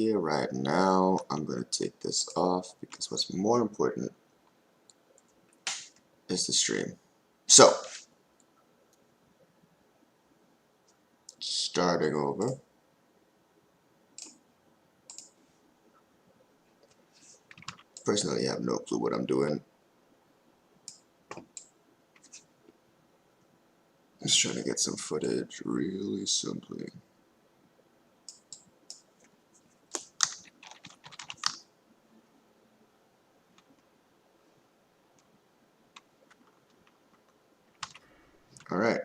here right now. I'm going to take this off because what's more important is the stream. So, starting over. Personally, I have no clue what I'm doing. Just trying to get some footage really simply. Alright.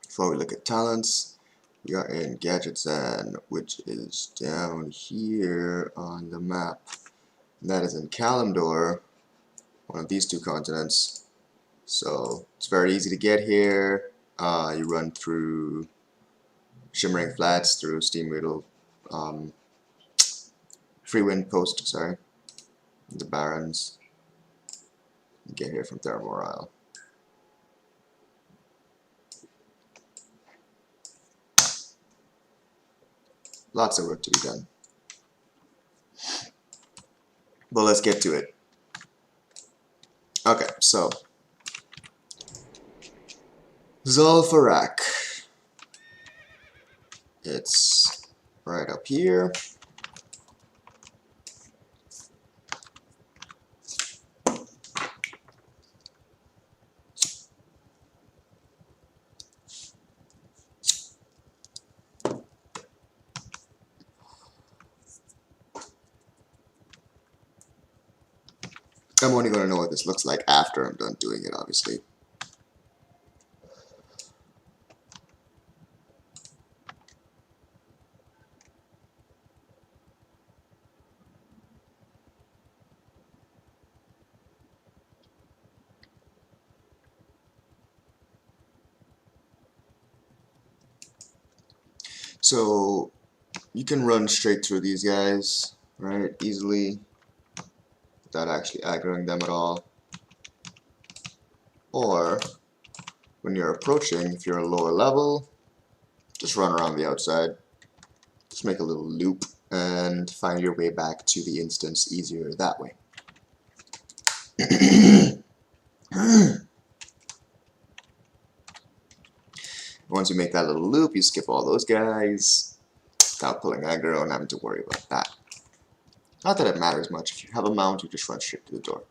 Before we look at talents, we are in Gadgets and which is down here on the map. And that is in Kalimdor, one of these two continents. So it's very easy to get here. You run through Shimmering Flats, through Steamriddle, Freewind Post, sorry, the Barrens. You get here from Theramore Isle. Lots of work to be done. But let's get to it. Okay, so Zul'Farrak. It's right up here. I'm only going to know what this looks like after I'm done doing it, obviously. So you can run straight through these guys, right, easily, without actually aggroing them at all. Or when you're approaching, if you're a lower level, just run around the outside. Just make a little loop and find your way back to the instance easier that way. Once you make that little loop, you skip all those guys without pulling aggro and having to worry about that. Not that it matters much. If you have a mount, you just run straight to the door.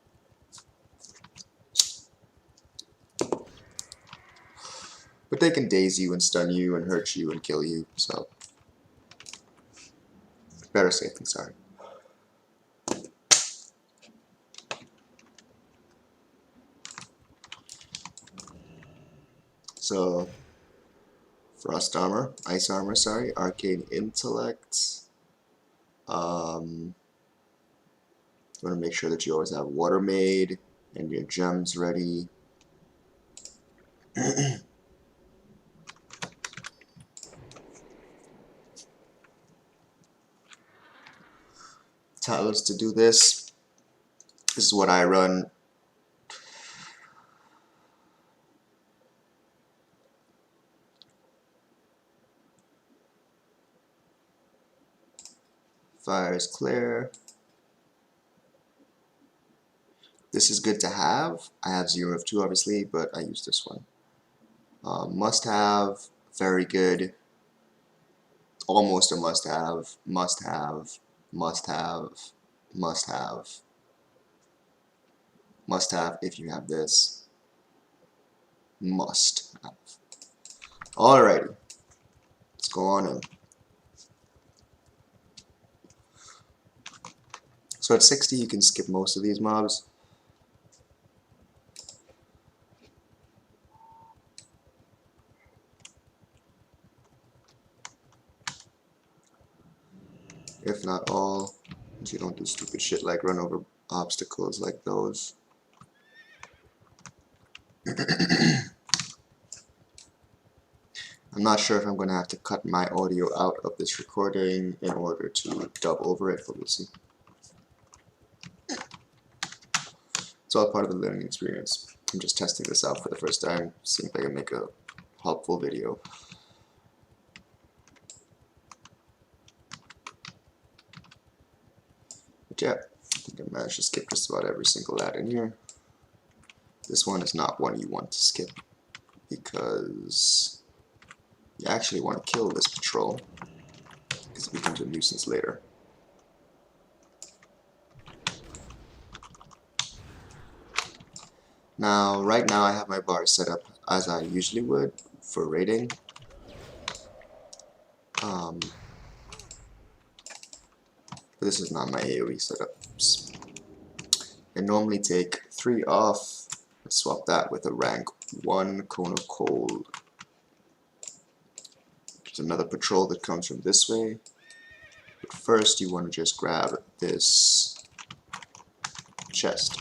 But they can daze you and stun you and hurt you and kill you, so better safe than sorry. So, Frost Armor, Ice Armor, sorry, Arcane Intellect. You want to make sure that you always have Water Maid and your gems ready. Talents to do this. This is what I run. Fire is clear. This is good to have. I have 0 of 2 obviously, but I use this one. Must have, very good. Almost a must have, must have, must have, must have. Must have if you have this. Must have. Alrighty. Let's go on in. So at 60 you can skip most of these mobs. If not all, so you don't do stupid shit like run over obstacles like those. I'm not sure if I'm going to have to cut my audio out of this recording in order to dub over it, but we'll see. It's all part of the learning experience. I'm just testing this out for the first time, seeing if I can make a helpful video. yeah, I think I managed to skip just about every single lad in here. This one is not one you want to skip because you actually want to kill this patrol because it becomes a nuisance later. Now, right now I have my bar set up as I usually would for raiding. But this is not my AoE setup. I normally take 3 off. Let's swap that with a rank 1 Cone of Cold. There's another patrol that comes from this way. But first you want to just grab this chest.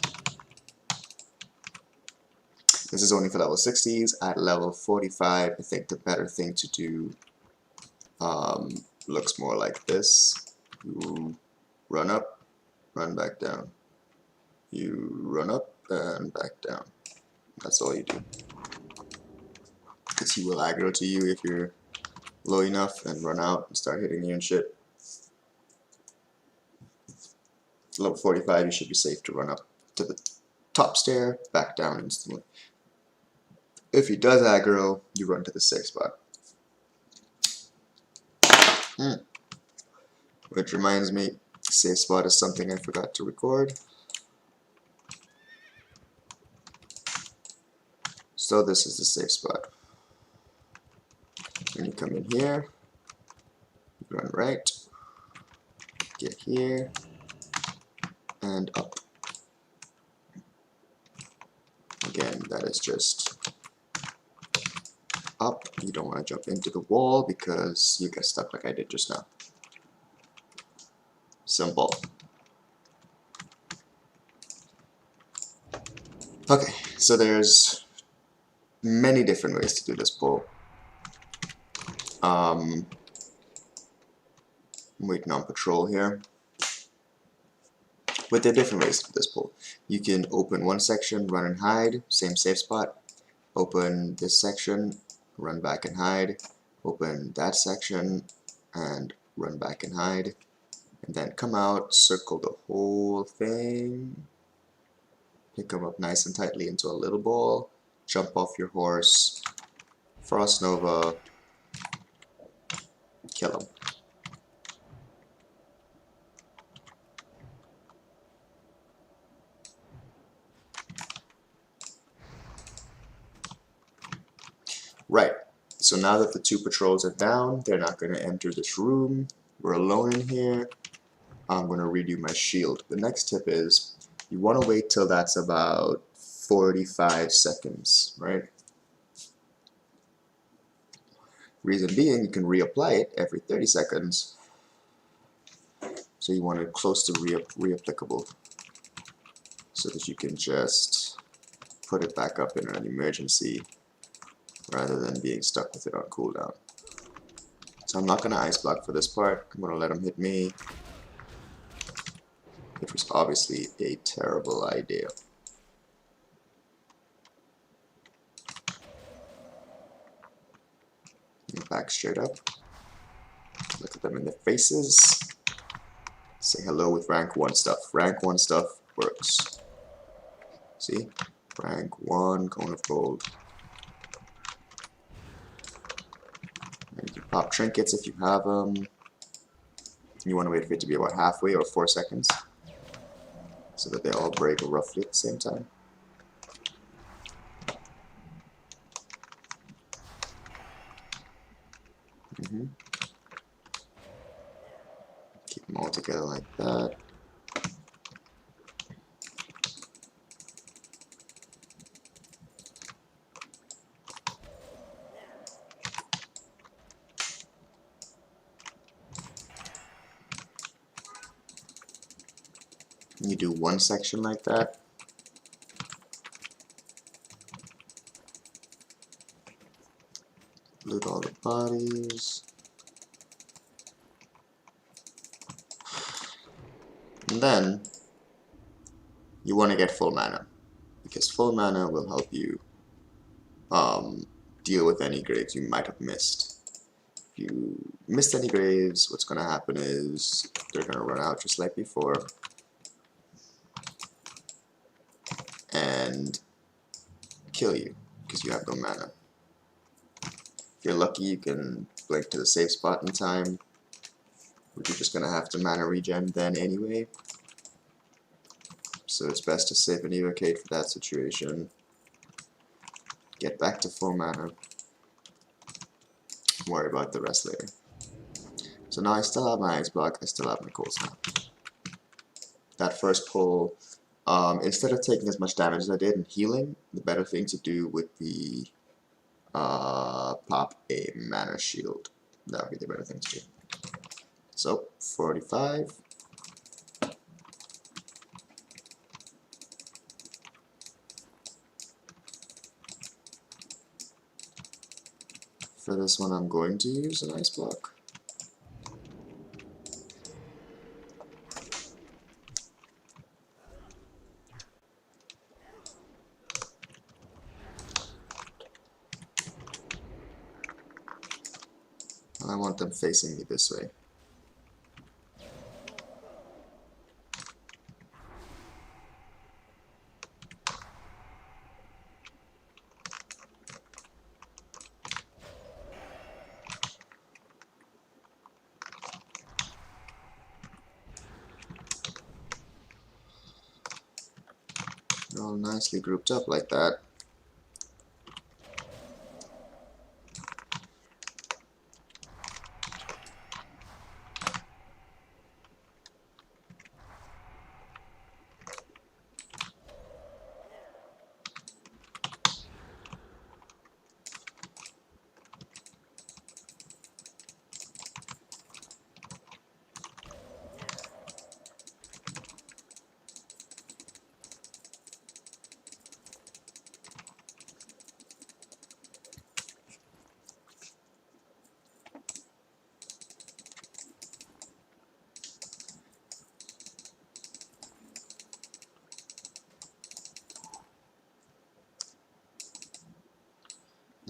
This is only for level 60s. At level 45, I think the better thing to do looks more like this. You run up, run back down. You run up and back down. That's all you do. Because he will aggro to you if you're low enough and run out and start hitting you and shit. Level 45, you should be safe to run up to the top stair, back down instantly. If he does aggro, you run to the safe spot. Which reminds me, safe spot is something I forgot to record. So this is the safe spot. When you come in here, you run right, get here, and up. Again, that is just up. You don't want to jump into the wall because you get stuck like I did just now. Simple. Okay, so there's many different ways to do this pull. I'm waiting on patrol here. But there are different ways to do this pull. You can open one section, run and hide, same safe spot. Open this section, run back and hide. Open that section and run back and hide. And then come out, circle the whole thing. Pick them up nice and tightly into a little ball. Jump off your horse. Frost Nova. Kill them. Right, so now that the 2 patrols are down, they're not going to enter this room. We're alone in here. I'm going to redo my shield. The next tip is, you want to wait till that's about 45 seconds, right? Reason being, you can reapply it every 30 seconds. So you want it close to reapplicable, so that you can just put it back up in an emergency, rather than being stuck with it on cooldown. So I'm not going to ice block for this part. I'm going to let him hit me, which was obviously a terrible idea. Back straight up. Look at them in their faces. Say hello with rank 1 stuff. Rank 1 stuff works. See? Rank 1, Cone of Gold. And you can pop trinkets if you have them. You want to wait for it to be about halfway or 4 seconds, so that they all break roughly at the same time. Keep them all together like that. You do one section like that. Loot all the bodies. And then you want to get full mana, because full mana will help you deal with any graves you might have missed. If you missed any graves, what's going to happen is they're going to run out just like before. and kill you because you have no mana. If you're lucky, you can blink to the safe spot in time, but you're just gonna have to mana regen then anyway. So it's best to save and evocate for that situation. Get back to full mana. Worry about the rest later. So now I still have my Ice Block, I still have my Cold Snap. That first pull, instead of taking as much damage as I did and healing, the better thing to do would be pop a mana shield. That would be the better thing to do. So, 45. For this one, I'm going to use an Ice Block. I want them facing me this way. They're all nicely grouped up like that.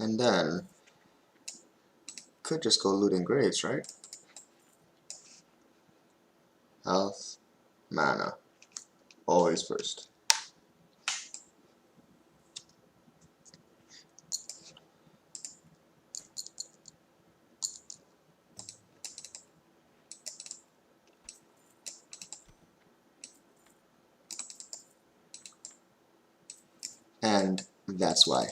And then, could just go looting graves, right? Health, mana, always first. And that's why.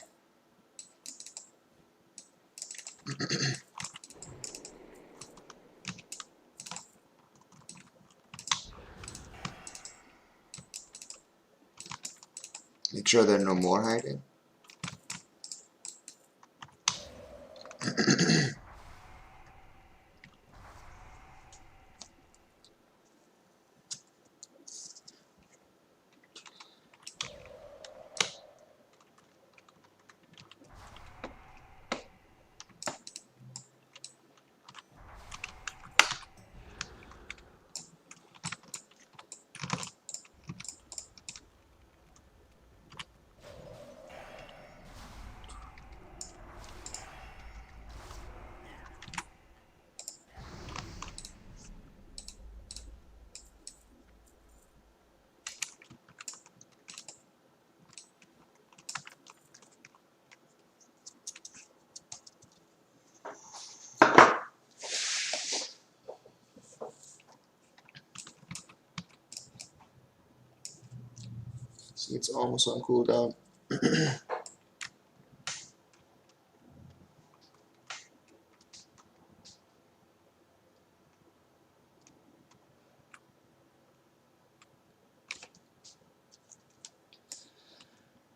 Make sure there are no more hiding. See, it's almost on cooldown.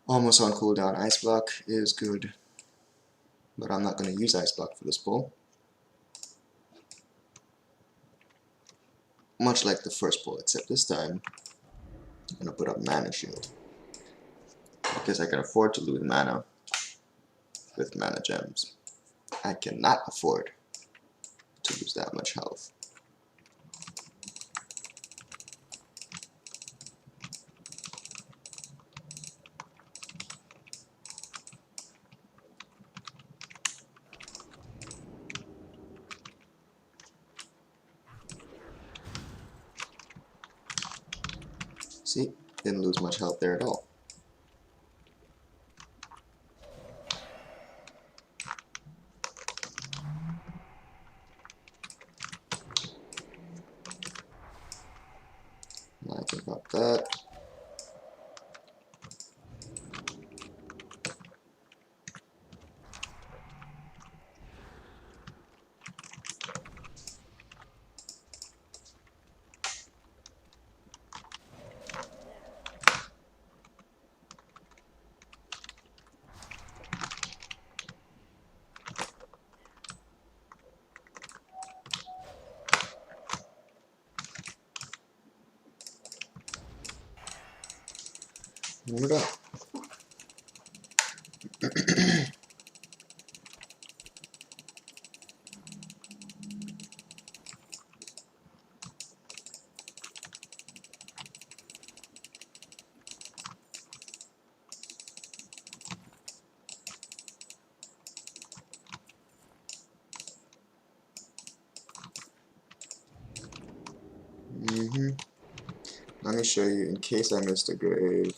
Almost on cooldown. Ice Block is good, but I'm not going to use Ice Block for this pull. Much like the first pull, except this time I'm going to put up Mana Shield, because I can afford to lose mana with mana gems. I cannot afford to lose that much health. See, didn't lose much health there at all. About that. Move it up. Let me show you, in case I missed a grave,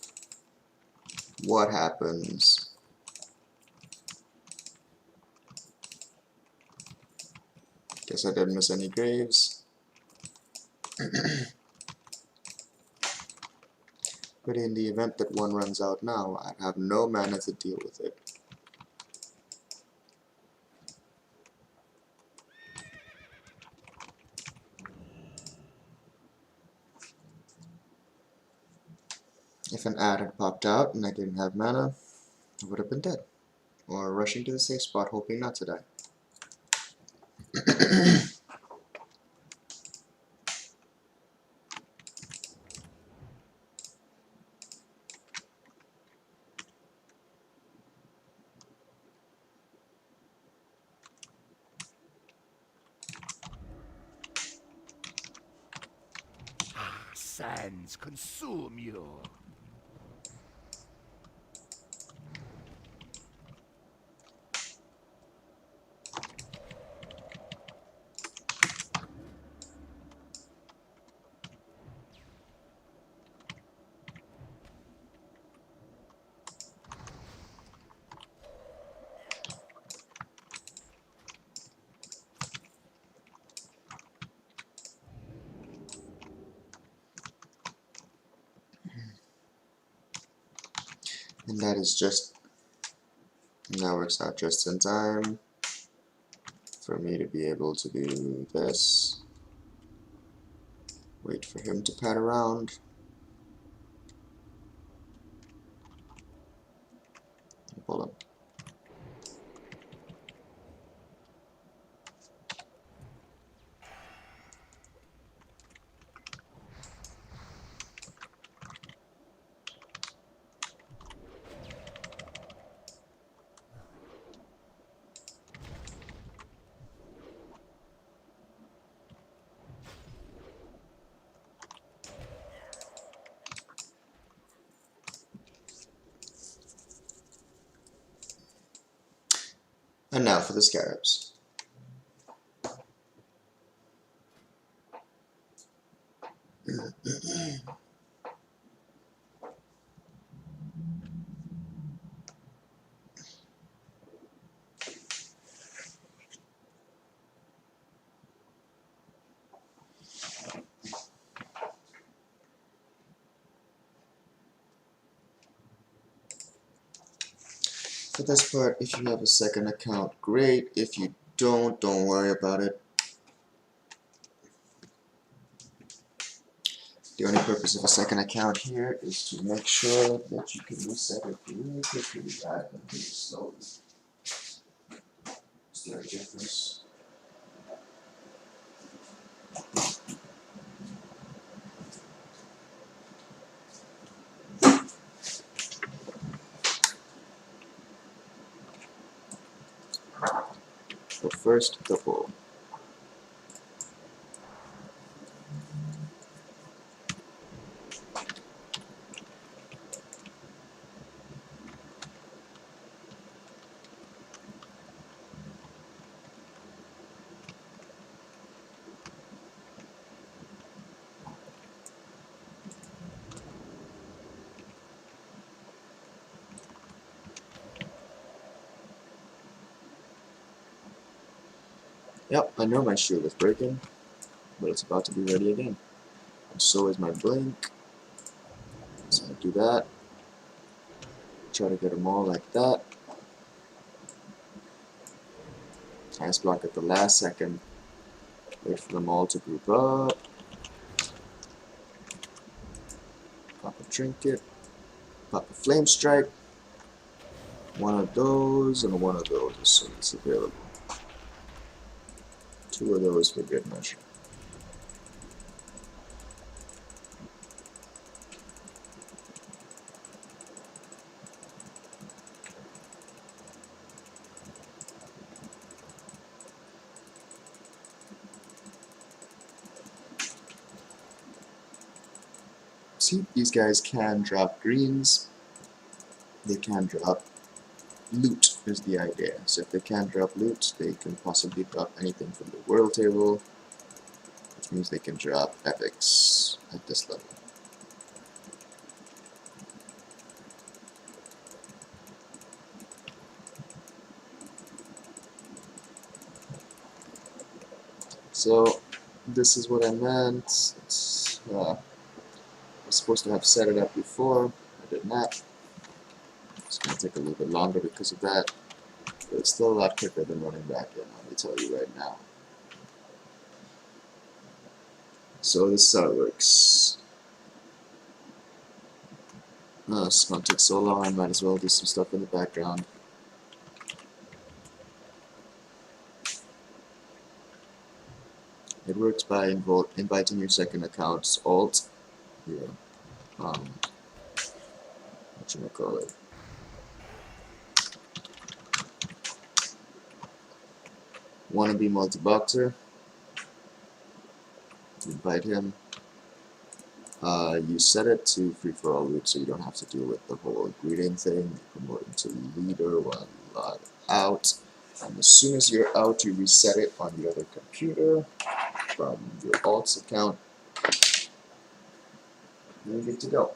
what happens. Guess I didn't miss any graves. But in the event that one runs out now, I have no mana to deal with it. If an ad had popped out and I didn't have mana, I would have been dead. Or rushing to the safe spot hoping not to die. Sands consume you. And that works out just in time for me to be able to do this. Wait for him to pat around. Pull him. And now for the scarabs. For this part, if you have a second account, great. If you don't worry about it. The only purpose of a second account here is to make sure that you can reset it really quickly rather than really slowly. Is there a difference? But first, the pull. Yep, I know my shield is breaking, but it's about to be ready again. And so is my blink. So do that. Try to get them all like that. Ice block at the last second. Wait for them all to group up. Pop a trinket. Pop a flame strike. One of those and one of those as soon as it's available. Two of those for good measure. See, these guys can drop greens. They can drop loot is the idea. So if they can drop loot, they can possibly drop anything from the world table, which means they can drop epics at this level. So this is what I meant. I was supposed to have set it up before. I did not. It's going to take a little bit longer because of that. But it's still a lot quicker than running back in, let me tell you right now. So this is how it works. It's going to take so long, I might as well do some stuff in the background. It works by inviting your second account's alt, your, whatchamacallit, wannabe multi-boxer. Invite him. You set it to free-for-all loot so you don't have to deal with the whole greeting thing. You promote him to leader while you log out. And as soon as you're out, you reset it on the other computer from your alt's account. You're good to go.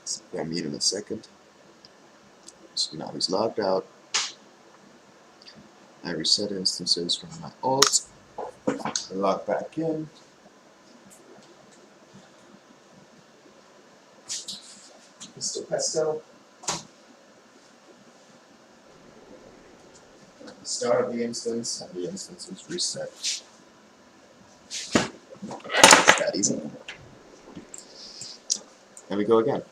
So I'll meet in a second. So now he's logged out. I reset instances from my alt. I log back in. Mr. Pesto. At the start of the instance, and the instance is reset. It's that easy. There we go again.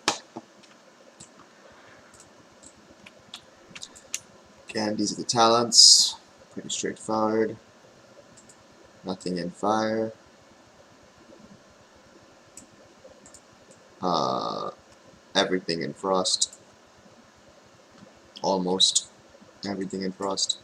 Again, these are the talents. Pretty straightforward. Nothing in fire. Everything in frost. Almost everything in frost.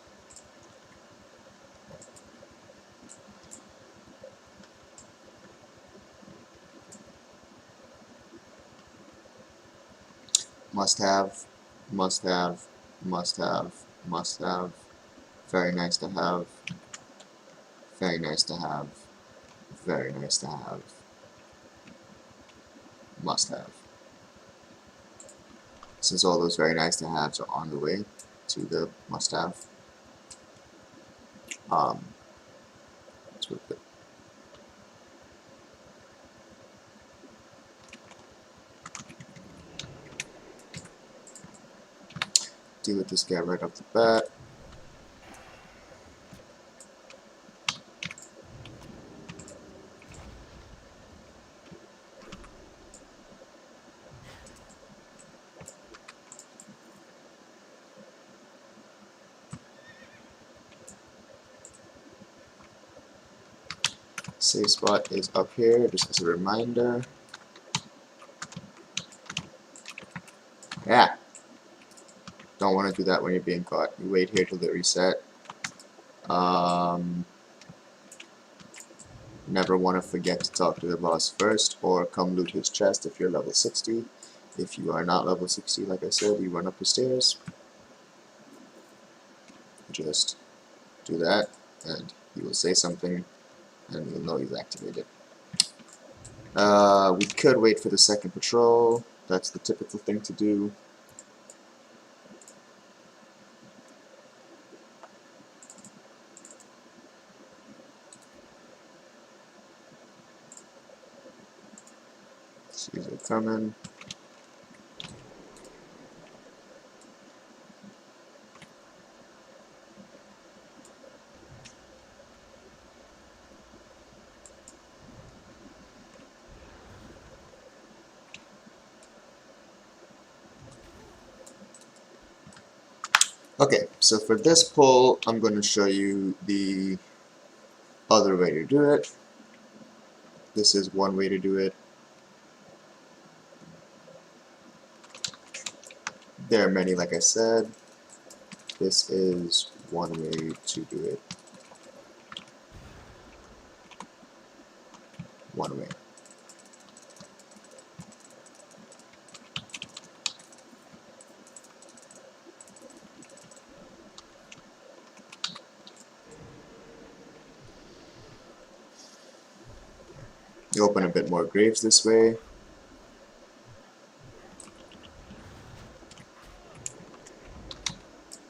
Must have, must have, must have, must have. Very nice to have. Very nice to have. Very nice to have. Must have. Since all those very nice to haves are on the way to the must have, it's worth it. Deal with this guy right off the bat. Save spot is up here, just as a reminder. Yeah. Don't want to do that when you're being caught. You wait here till they reset. Never want to forget to talk to the boss first, or come loot his chest if you're level 60. If you are not level 60, like I said, you run up the stairs. Just do that, and he will say something, and you'll know he's activated. We could wait for the second patrol. That's the typical thing to do. coming. Okay, so for this pull, I'm going to show you the other way to do it. This is one way to do it. There are many, like I said. This is one way to do it. One way. You open a bit more graves this way.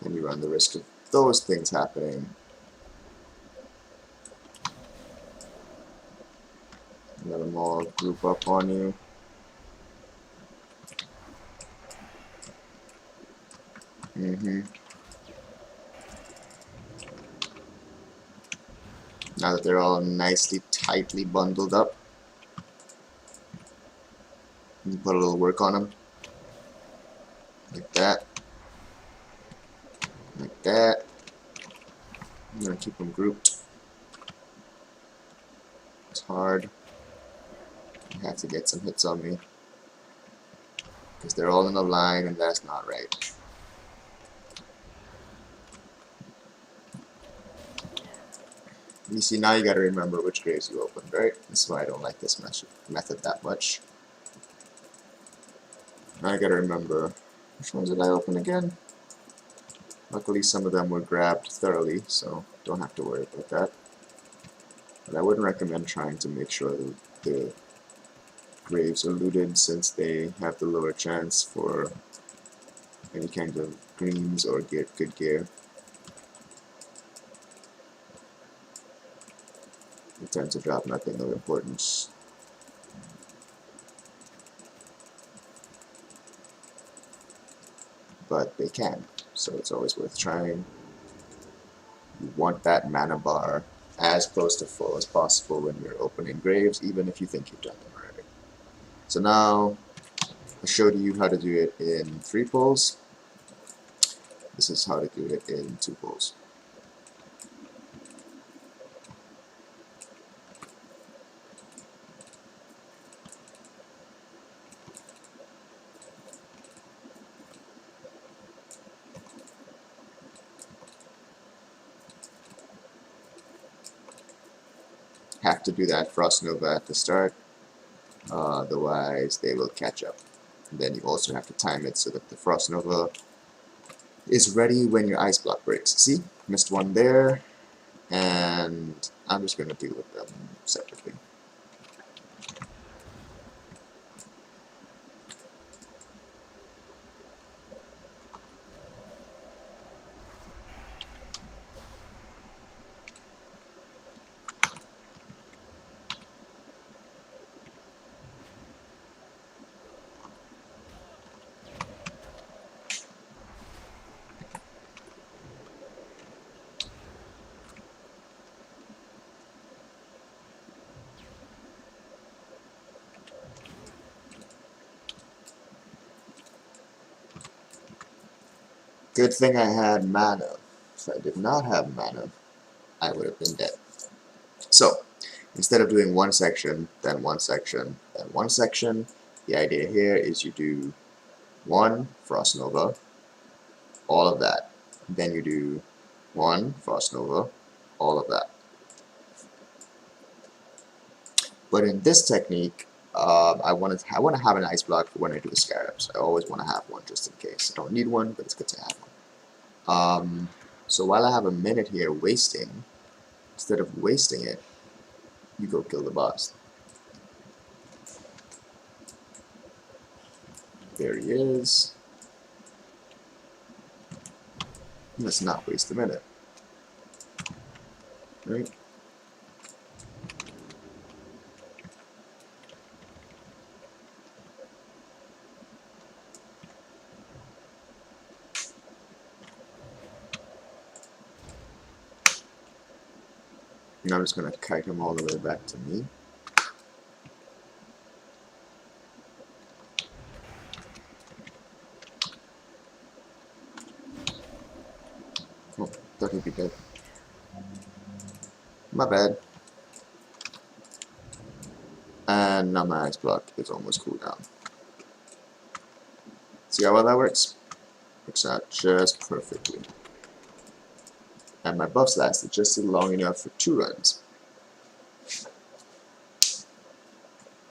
And you run the risk of those things happening. Let them all group up on you. Now that they're all nicely, tightly bundled up, you can put a little work on them. Like that. Like that. I'm going to keep them grouped. It's hard. I have to get some hits on me. Because they're all in a line and that's not right. You see, now you gotta remember which graves you opened, right? This is why I don't like this method that much. Now I gotta remember, which ones did I open again? Luckily some of them were grabbed thoroughly, so don't have to worry about that. But I wouldn't recommend trying to make sure that the graves are looted, since they have the lower chance for any kind of greens or good gear. They tend to drop nothing of importance. But they can, so it's always worth trying. You want that mana bar as close to full as possible when you're opening graves, even if you think you've done them already. So now, I showed you how to do it in 3 pulls. This is how to do it in 2 pulls. Have to do that Frost Nova at the start, otherwise they will catch up. And then you also have to time it so that the Frost Nova is ready when your ice block breaks. See? Missed one there, and I'm just going to deal with them separately. Good thing I had mana. If I did not have mana, I would have been dead. So, instead of doing one section, then one section, then one section, the idea here is you do one Frost Nova, all of that. Then you do one Frost Nova, all of that. But in this technique, I want to have an ice block for when I do the scarabs. I always want to have one just in case. I don't need one, but it's good to have one. So while I have a minute here wasting, instead of wasting it, you go kill the boss. There he is. Let's not waste a minute. Right? And I'm just going to kite him all the way back to me. Oh, thought he'd be dead. My bad. And now my ice block is almost cooled down. See how well that works? Works out just perfectly. And my buffs lasted just long enough for 2 runs.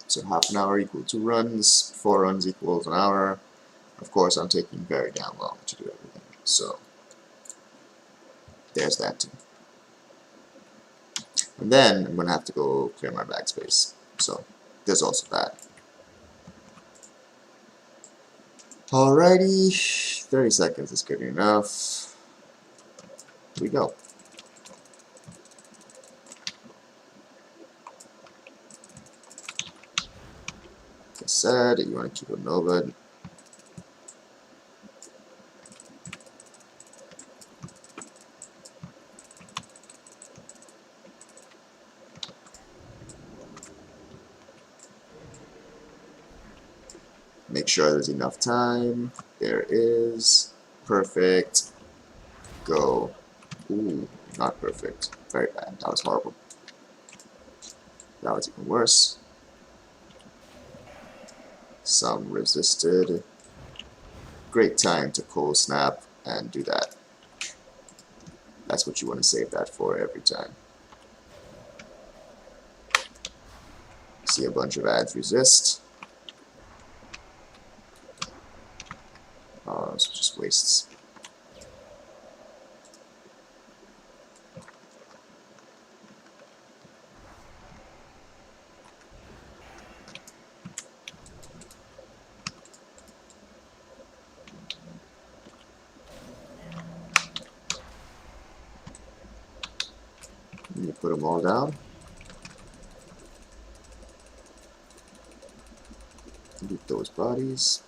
So half an hour equal 2 runs, 4 runs equals an hour. Of course, I'm taking very damn long to do everything. So there's that too. And then I'm going to have to go clear my backspace. So there's also that. Alrighty, 30 seconds is good enough. Here we go. Like I said, you want to keep it Nova. Make sure there's enough time. There is. Perfect. Go. Ooh, not perfect. Very bad. That was horrible. That was even worse. Some resisted. Great time to cold snap and do that. That's what you want to save that for every time. See a bunch of ads resist. Oh, it's just wastes. And you put them all down. Loot those bodies.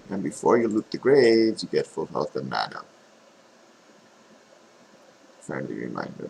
And before you loot the graves, you get full health and mana. Friendly reminder.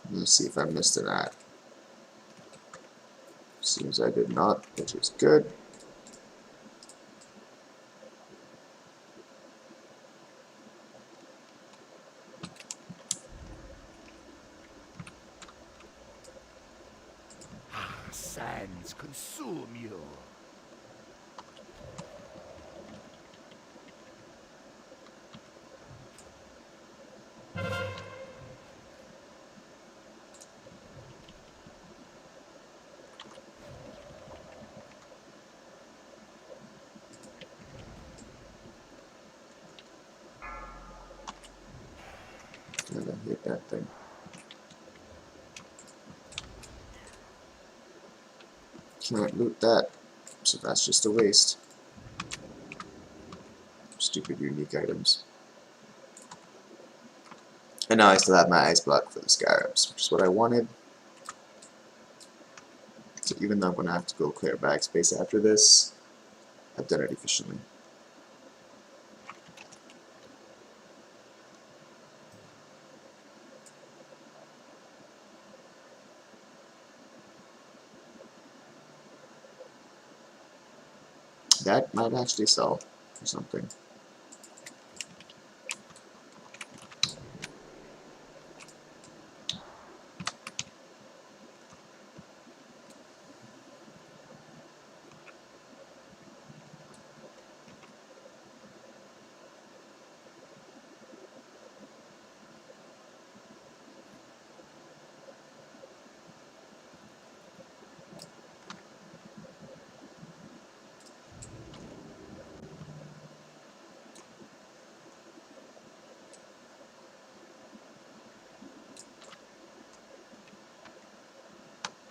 Let's see if I missed an ad. Seems I did not, which is good. Sands consume you. And I hate that thing. Can't loot that, so that's just a waste. Stupid unique items. And now I still have my ice block for the scarabs, which is what I wanted. So even though I'm going to have to go clear backspace after this, I've done it efficiently. That might actually sell or something.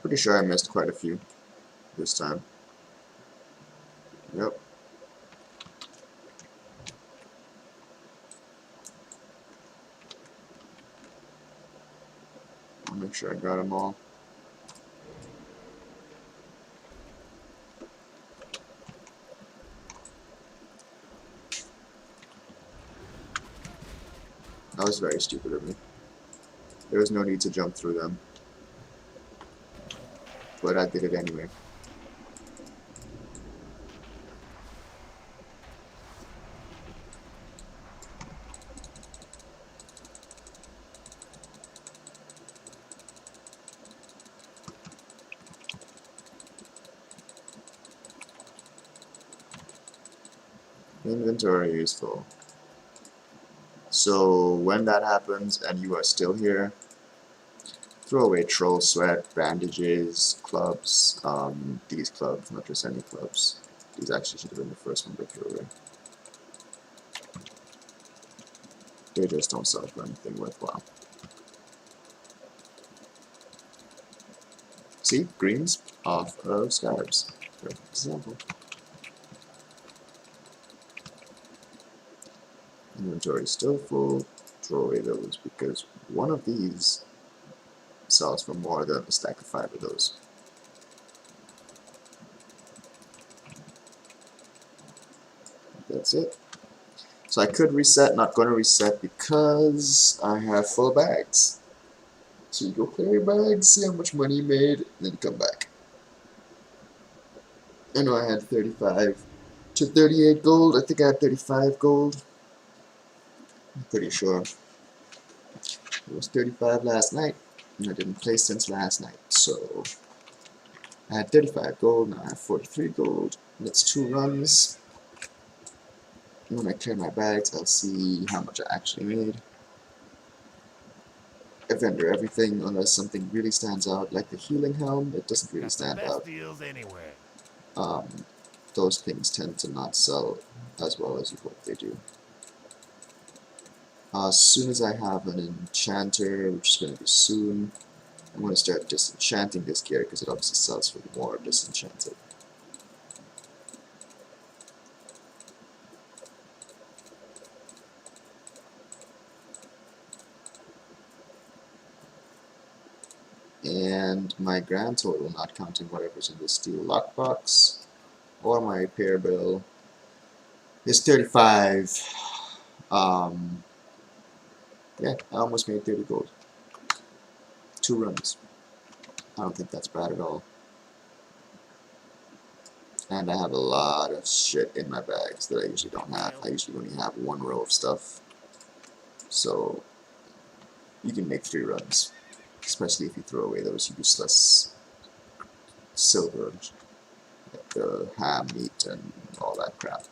Pretty sure I missed quite a few this time. Yep. I'll make sure I got them all. That was very stupid of me. There was no need to jump through them. But I did it anyway. Inventory is full. So when that happens and you are still here, throw away troll sweat, bandages, clubs, these clubs, not just any clubs. These actually should have been the first one to throw away. They just don't sell for anything worthwhile. See, greens off of scarabs. Perfect example. Inventory is still full. Throw away those because one of these sells for more than a stack of 5 of those. That's it. So I could reset, not going to reset because I have full bags. So you go clear your bags, see how much money you made, then come back. I know I had 35 to 38 gold. I think I had 35 gold. I'm pretty sure. It was 35 last night, and I didn't play since last night. So I had 35 gold, now I have 43 gold. That's 2 runs. And when I clear my bags, I'll see how much I actually made. I vendor everything unless something really stands out, like the healing helm. It doesn't really stand out. Deals anywhere. Those things tend to not sell as well as you hope they do. As soon as I have an enchanter, which is going to be soon, I'm going to start disenchanting this gear because it obviously sells for more disenchanted. And my grand total, not counting whatever's in the steel lockbox or my repair bill, is 35. Yeah, I almost made 30 gold. 2 runs. I don't think that's bad at all. And I have a lot of shit in my bags that I usually don't have. I usually only have 1 row of stuff. So you can make 3 runs. Especially if you throw away those useless silver, like the ham, meat, and all that crap.